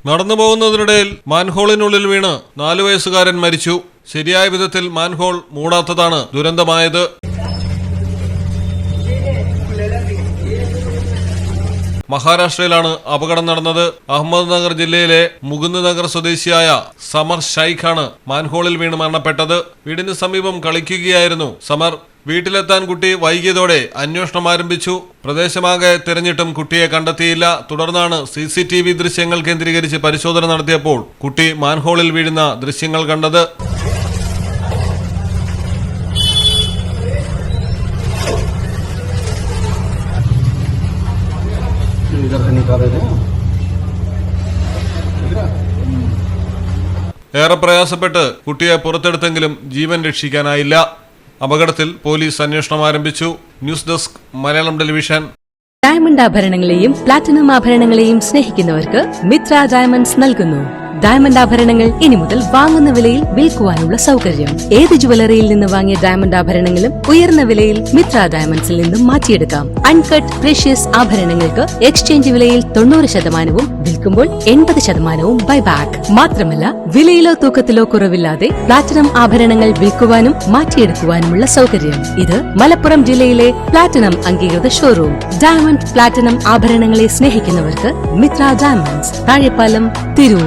നടന്നു പോകുന്നതിനിടയിൽ മാൻഹോളിനുള്ളിൽ വീണ് 4 വയസ്സുകാരൻ മരിച്ചു. ശരിയായ വിധത്തിൽ മാൻഹോൾ മൂടാത്തതാണ് ദുരന്തമായത്. മഹാരാഷ്ട്രയിലാണ് അപകടം നടന്നത്. അഹമ്മദ്നഗർ ജില്ലയിലെ മുകുന്ദ് നഗർ സ്വദേശിയായ സമർ ഷൈഖാണ് മാൻഹോളിൽ വീണ് മരണപ്പെട്ടത്. വീടിന് സമീപം കളിക്കുകയായിരുന്നു സമർ. വീട്ടിലെത്താൻ കുട്ടി വൈകിയതോടെ അന്വേഷണം ആരംഭിച്ചു. പ്രദേശമാകെ തിരഞ്ഞിട്ടും കുട്ടിയെ കണ്ടെത്തിയില്ല. തുടർന്നാണ് CCTV ദൃശ്യങ്ങൾ കേന്ദ്രീകരിച്ച് പരിശോധന നടത്തിയപ്പോൾ കുട്ടി മാൻഹോളിൽ വീഴുന്ന ദൃശ്യങ്ങൾ കണ്ടത്. ഏറെ പ്രയാസപ്പെട്ട് കുട്ടിയെ പുറത്തെടുത്തെങ്കിലും ജീവൻ രക്ഷിക്കാനായില്ല. അപകടത്തിൽ പോലീസ് അന്വേഷണം ആരംഭിച്ചു. News desk Malayalam television. Diamond ആഭരണങ്ങളെയും പ്ലാറ്റിനം ആഭരണങ്ങളെയും സ്നേഹിക്കുന്നവർക്ക് മിത്ര ഡയമണ്ട്സ് നൽകുന്നു. ഡയമണ്ട് ആഭരണങ്ങൾ ഇനി മുതൽ വാങ്ങുന്ന വിലയിൽ വിൽക്കുവാനുള്ള സൗകര്യം. ഏത് ജുവലറിയിൽ നിന്ന് വാങ്ങിയ ഡയമണ്ട് ആഭരണങ്ങളും ഉയർന്ന വിലയിൽ മിത്ര ഡയമണ്ട്സിൽ നിന്നും മാറ്റിയെടുക്കാം. അൺകട്ട് പ്രഷ്യസ് ആഭരണങ്ങൾക്ക് എക്സ്ചേഞ്ച് വിലയിൽ 90%, വിൽക്കുമ്പോൾ 80% ബൈബാക്ക്. മാത്രമല്ല, വിലയിലോ തൂക്കത്തിലോ കുറവില്ലാതെ പ്ലാറ്റിനം ആഭരണങ്ങൾ വിൽക്കുവാനും മാറ്റിയെടുക്കുവാനുമുള്ള സൗകര്യം. ഇത് മലപ്പുറം ജില്ലയിലെ പ്ലാറ്റിനം അംഗീകൃത ഷോറൂം. ഡയമണ്ട് പ്ലാറ്റിനം ആഭരണങ്ങളെ സ്നേഹിക്കുന്നവർക്ക് മിത്ര ഡയമണ്ട്സ്, താഴെപ്പാലം, തിരൂർ.